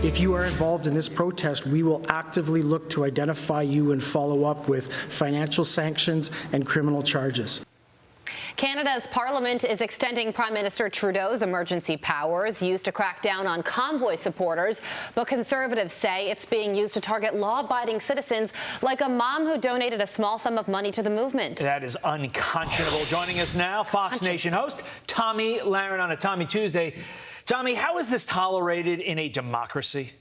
If you are involved in this protest, we will actively look to identify you and follow up with financial sanctions and criminal charges. Canada's parliament is extending Prime Minister Trudeau's emergency powers used to crack down on convoy supporters, but Conservatives say it's being used to target law-abiding citizens like a mom who donated a small sum of money to the movement. That is unconscionable. Joining us now, Fox Nation host Tomi Lahren on a Tommy Tuesday. Tomi, how is this tolerated in a democracy?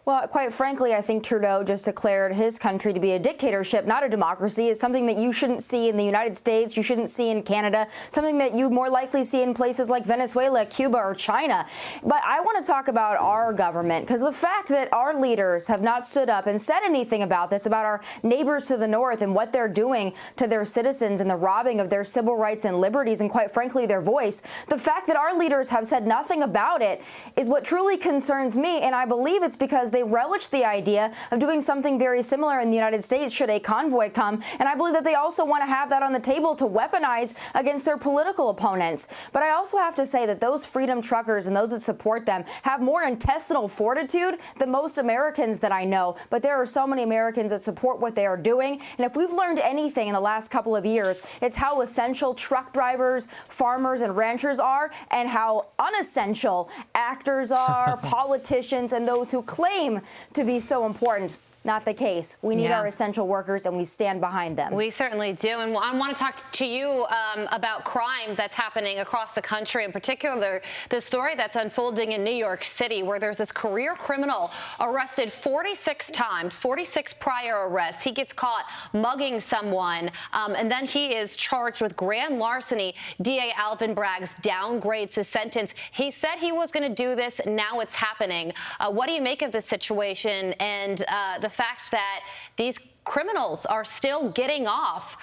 Well, quite frankly, I think Trudeau just declared his country to be a dictatorship, not a democracy. It's something that you shouldn't see in the United States, you shouldn't see in Canada, something that you'd more likely see in places like Venezuela, Cuba, or China. But I want to talk about our government, because the fact that our leaders have not stood up and said anything about this, about our neighbors to the north and what they're doing to their citizens and the robbing of their civil rights and liberties and, quite frankly, their voice, the fact that our leaders have said nothing about it is what truly concerns me, and I believe it's because they relish the idea of doing something very similar in the United States should a convoy come, and I believe that they also want to have that on the table to weaponize against their political opponents. But I also have to say that those freedom truckers and those that support them have more intestinal fortitude than most Americans that I know, but there are so many Americans that support what they are doing, and if we've learned anything in the last couple of years, it's how essential truck drivers, farmers, and ranchers are, and how unessential actors are, politicians, and those who claim to be so important. Not the case. We need our essential workers, and we stand behind them. We certainly do. And I want to talk to you about crime that's happening across the country, in particular the story that's unfolding in New York City, where there's this career criminal arrested 46 times, 46 prior arrests. He gets caught mugging someone, and then he is charged with grand larceny. DA Bragg downgrades his sentence. He said he was going to do this. Now it's happening. What do you make of this situation and the fact that these criminals are still getting off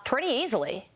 pretty easily?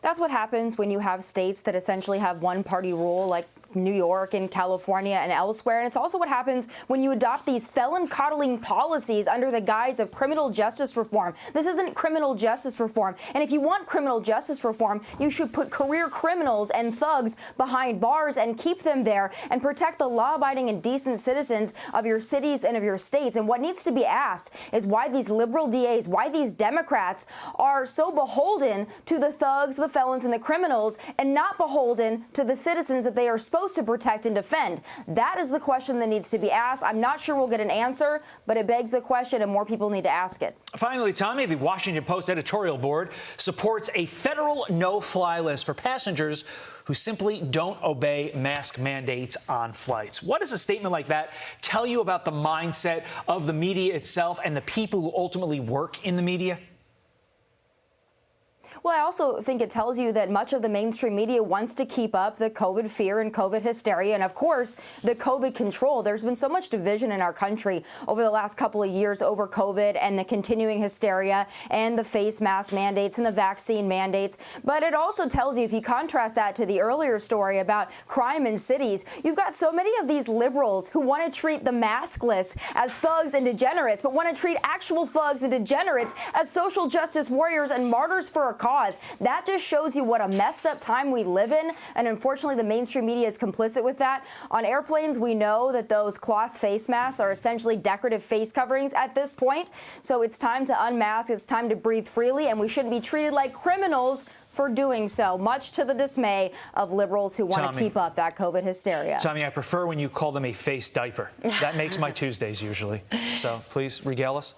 That's what happens when you have states that essentially have one-party rule, like New York and California and elsewhere. And it's also what happens when you adopt these felon-coddling policies under the guise of criminal justice reform. This isn't criminal justice reform. And if you want criminal justice reform, you should put career criminals and thugs behind bars and keep them there and protect the law-abiding and decent citizens of your cities and of your states. And what needs to be asked is why these liberal DAs, why these Democrats are so beholden to the thugs, the felons, and the criminals, and not beholden to the citizens that they are supposed to protect and defend. That is the question that needs to be asked. I'm not sure we'll get an answer, but it begs the question, and more people need to ask it. Finally, Tomi, the Washington Post editorial board supports a federal no-fly list for passengers who simply don't obey mask mandates on flights. What does a statement like that tell you about the mindset of the media itself and the people who ultimately work in the media? Well, I also think it tells you that much of the mainstream media wants to keep up the COVID fear and COVID hysteria and, of course, the COVID control. There's been so much division in our country over the last couple of years over COVID and the continuing hysteria and the face mask mandates and the vaccine mandates. But it also tells you, if you contrast that to the earlier story about crime in cities, you've got so many of these liberals who want to treat the maskless as thugs and degenerates, but want to treat actual thugs and degenerates as social justice warriors and martyrs for a cause. That just shows you what a messed up time we live in, and unfortunately the mainstream media is complicit with that. On airplanes, we know that those cloth face masks are essentially decorative face coverings at this point, so it's time to unmask, it's time to breathe freely, and we shouldn't be treated like criminals for doing so, much to the dismay of liberals who want to keep up that COVID hysteria. Tomi, I prefer when you call them a face diaper. That makes my Tuesdays usually. So please regale us.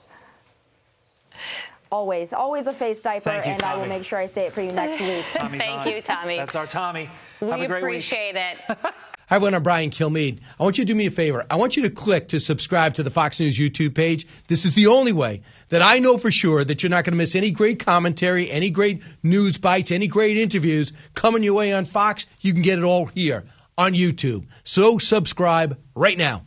Always a face diaper, and I will make sure I say it for you next week. Thank you, Tomi. That's our Tomi. We Have a great appreciate it. Hi, everyone. I'm Brian Kilmeade. I want you to do me a favor. I want you to click to subscribe to the Fox News YouTube page. This is the only way that I know for sure that you're not going to miss any great commentary, any great news bites, any great interviews coming your way on Fox. You can get it all here on YouTube. So subscribe right now.